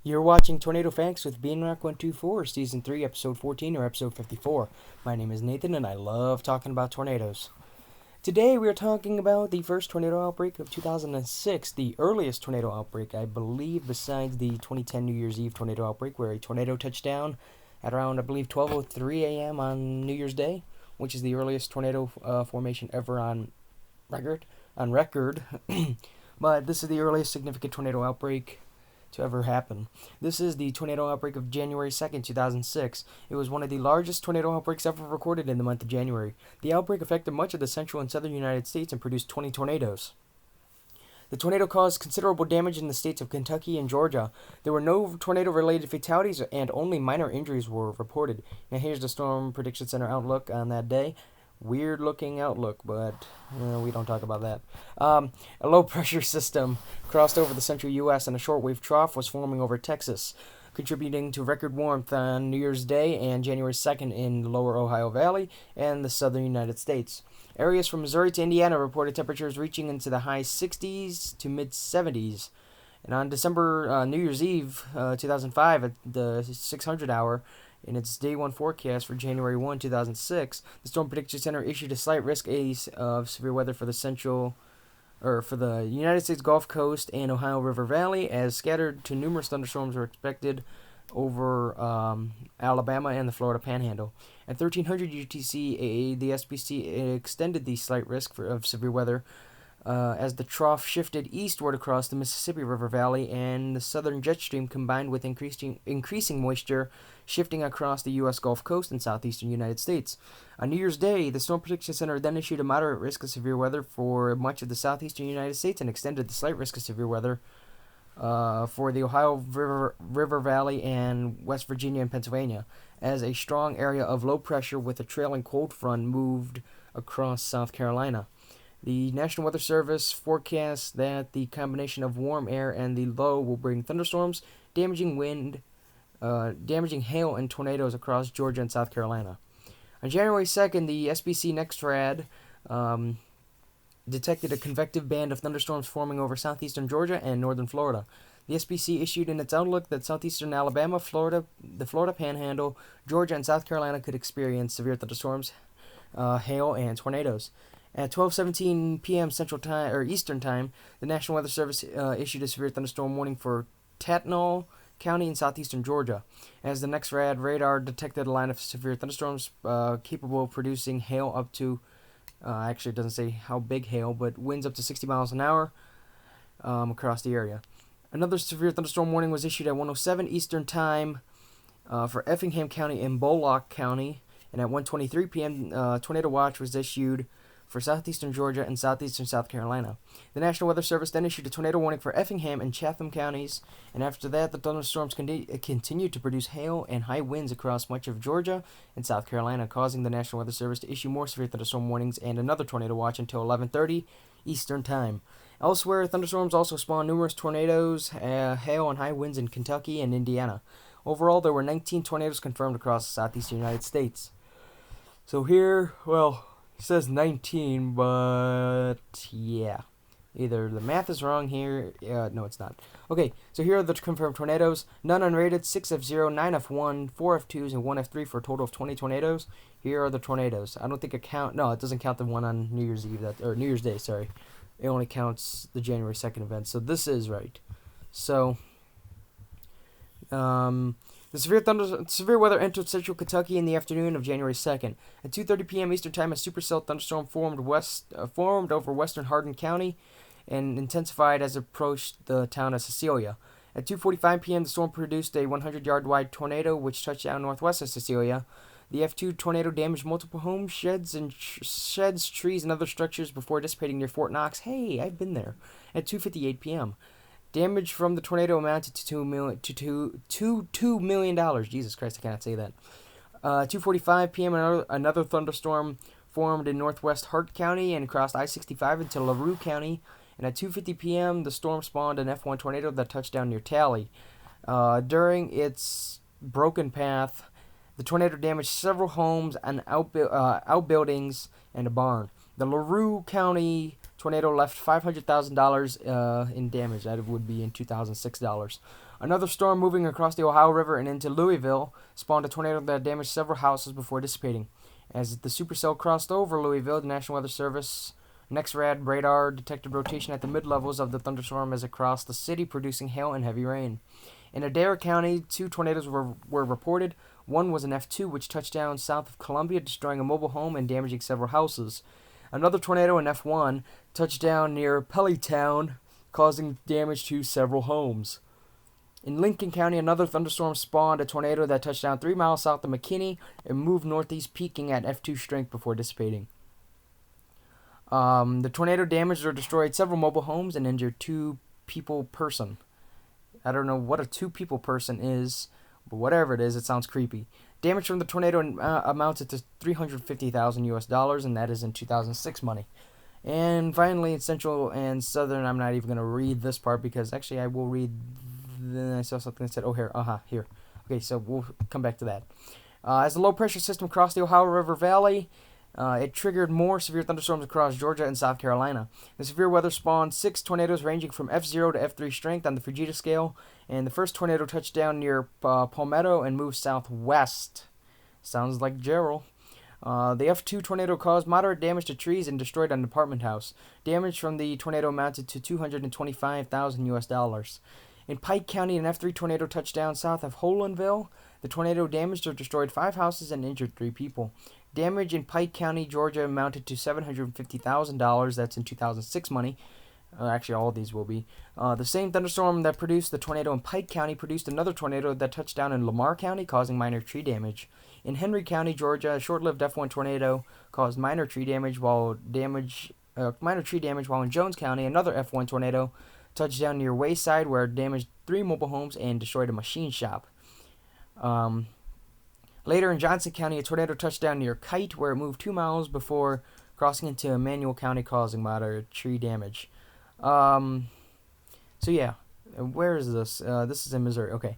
You're watching Tornado Facts with Beanrock124, Season 3, Episode 14, or Episode 54. My name is Nathan, and I love talking about tornadoes. Today, we are talking about the first tornado outbreak of 2006, the earliest tornado outbreak, I believe, besides the 2010 New Year's Eve tornado outbreak, where a tornado touched down at around, I believe, 12:03 a.m. on New Year's Day, which is the earliest tornado formation ever on record. On record, but this is the earliest significant tornado outbreak to ever happen. This is the tornado outbreak of January 2nd, 2006. It was one of the largest tornado outbreaks ever recorded in the month of January. The outbreak affected much of the central and southern United States and produced 20 tornadoes. The tornado caused considerable damage in the states of Kentucky and Georgia. There were no tornado-related fatalities and only minor injuries were reported. Now here's the Storm Prediction Center outlook on that day. Weird looking outlook, but we don't talk about that. A low pressure system crossed over the central U.S. and a shortwave trough was forming over Texas, contributing to record warmth on New Year's Day and January 2nd in the lower Ohio Valley and the southern United States. Areas from Missouri to Indiana reported temperatures reaching into the high 60s to mid 70s. And on New Year's Eve, 2005, at the 600 hour, in its day one forecast for January 2006, the Storm Prediction Center issued a slight risk of severe weather for the United States Gulf Coast and Ohio River Valley, as scattered to numerous thunderstorms were expected over Alabama and the Florida Panhandle. At 1300 UTC, the SPC extended the slight risk of severe weather as the trough shifted eastward across the Mississippi River Valley and the southern jet stream combined with increasing moisture shifting across the U.S. Gulf Coast and southeastern United States. On New Year's Day, the Storm Prediction Center then issued a moderate risk of severe weather for much of the southeastern United States and extended the slight risk of severe weather for the Ohio River Valley and West Virginia and Pennsylvania, as a strong area of low pressure with a trailing cold front moved across South Carolina. The National Weather Service forecasts that the combination of warm air and the low will bring thunderstorms, damaging hail, and tornadoes across Georgia and South Carolina. On January 2nd, the SBC NextRad detected a convective band of thunderstorms forming over southeastern Georgia and northern Florida. The SBC issued in its outlook that southeastern Alabama, the Florida Panhandle, Georgia, and South Carolina could experience severe thunderstorms, hail, and tornadoes. At 12:17 p.m. Central Time or Eastern Time, the National Weather Service issued a severe thunderstorm warning for Tatnall County in southeastern Georgia, as the NextRad radar detected a line of severe thunderstorms capable of producing hail up to, actually it doesn't say how big hail, but winds up to 60 miles an hour across the area. Another severe thunderstorm warning was issued at 1:07 Eastern Time for Effingham County and Bullock County, and at 1:23 p.m. Tornado watch was issued for southeastern Georgia and southeastern South Carolina. The National Weather Service then issued a tornado warning for Effingham and Chatham counties, and after that, the thunderstorms continued to produce hail and high winds across much of Georgia and South Carolina, causing the National Weather Service to issue more severe thunderstorm warnings and another tornado watch until 11:30 Eastern Time. Elsewhere, thunderstorms also spawned numerous tornadoes, hail, and high winds in Kentucky and Indiana. Overall, there were 19 tornadoes confirmed across the southeastern United States. So here, well, it says 19, but yeah. Either the math is wrong here. No, it's not. Okay, so here are the confirmed tornadoes. None unrated, 6F0, 9F1, 4F2s, and 1F3 for a total of 20 tornadoes. Here are the tornadoes. I don't think it doesn't count the one on New Year's Eve, or New Year's Day, sorry. It only counts the January 2nd event, so this is right. So, the severe weather entered central Kentucky in the afternoon of January 2nd. At 2:30 p.m. Eastern Time, a supercell thunderstorm formed over western Hardin County and intensified as it approached the town of Cecilia. At 2:45 p.m., the storm produced a 100-yard wide tornado which touched down northwest of Cecilia. The F2 tornado damaged multiple homes, sheds, trees, and other structures before dissipating near Fort Knox. Hey, I've been there. At 2:58 p.m. Damage from the tornado amounted to $2 million. Jesus Christ, I cannot say that. 2:45 p.m. Another thunderstorm formed in northwest Hart County and crossed I-65 into LaRue County. And at 2:50 p.m., the storm spawned an F1 tornado that touched down near Tally. During its broken path, the tornado damaged several homes and outbuildings and a barn. The LaRue County tornado left $500,000 in damage. That would be in $2006. Another storm moving across the Ohio River and into Louisville spawned a tornado that damaged several houses before dissipating. As the supercell crossed over Louisville, the National Weather Service NEXRAD radar detected rotation at the mid-levels of the thunderstorm as it crossed the city, producing hail and heavy rain. In Adair County, 2 tornadoes were reported. One was an F2, which touched down south of Columbia, destroying a mobile home and damaging several houses. Another tornado, an F1, touched down near Pellytown, causing damage to several homes. In Lincoln County, another thunderstorm spawned a tornado that touched down 3 miles south of McKinney and moved northeast, peaking at F2 strength before dissipating. The tornado damaged or destroyed several mobile homes and injured 2 people person. I don't know what a 2 people person is, but whatever it is, it sounds creepy. Damage from the tornado amounted to $350,000 US, and that is in 2006 money. And finally, in Central and Southern, I'm not even going to read this part because actually I will read. Then I saw something that said, "Oh, here, here." Okay, so we'll come back to that. As the low pressure system crossed the Ohio River Valley, it triggered more severe thunderstorms across Georgia and South Carolina. The severe weather spawned 6 tornadoes ranging from F0 to F3 strength on the Fujita scale, and the first tornado touched down near Palmetto and moved southwest. Sounds like Gerald. The F2 tornado caused moderate damage to trees and destroyed an apartment house. Damage from the tornado amounted to $225,000 US. In Pike County, an F3 tornado touched down south of Hollandville. The tornado damaged or destroyed 5 houses and injured 3 people. Damage in Pike County, Georgia amounted to $750,000. That's in 2006 money. Actually, all of these will be. The same thunderstorm that produced the tornado in Pike County produced another tornado that touched down in Lamar County, causing minor tree damage. In Henry County, Georgia, a short-lived F1 tornado caused minor tree damage, while in Jones County, another F1 tornado touched down near Wayside, where it damaged 3 mobile homes and destroyed a machine shop. Later in Johnson County, a tornado touched down near Kite, where it moved 2 miles before crossing into Emmanuel County, causing moderate tree damage. So yeah, where is this? This is in Missouri. Okay.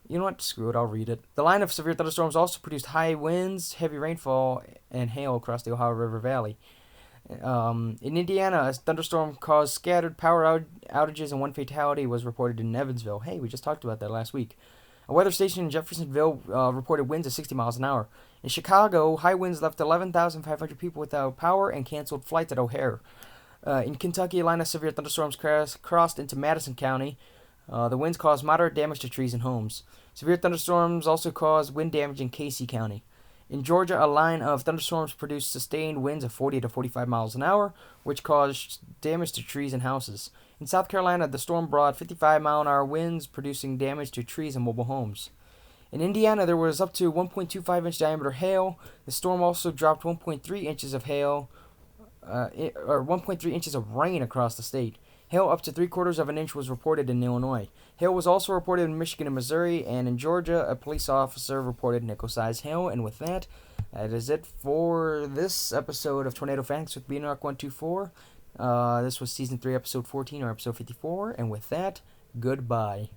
You know what? Screw it. I'll read it. The line of severe thunderstorms also produced high winds, heavy rainfall, and hail across the Ohio River Valley. In Indiana, a thunderstorm caused scattered power outages and 1 fatality was reported in Evansville. Hey, we just talked about that last week. A weather station in Jeffersonville reported winds of 60 miles an hour. In Chicago, high winds left 11,500 people without power and canceled flights at O'Hare. In Kentucky, a line of severe thunderstorms crossed into Madison County. The winds caused moderate damage to trees and homes. Severe thunderstorms also caused wind damage in Casey County. In Georgia, a line of thunderstorms produced sustained winds of 40 to 45 miles an hour, which caused damage to trees and houses. In South Carolina, the storm brought 55-mile-an-hour winds, producing damage to trees and mobile homes. In Indiana, there was up to 1.25-inch diameter hail. The storm also dropped 1.3 inches of hail, or 1.3 inches of rain across the state. Hail up to 3/4 of an inch was reported in Illinois. Hail was also reported in Michigan and Missouri, and in Georgia, a police officer reported nickel-sized hail. And with that, that is it for this episode of Tornado Facts with Beanrock124. This was Season 3, Episode 14, or Episode 54. And with that, goodbye.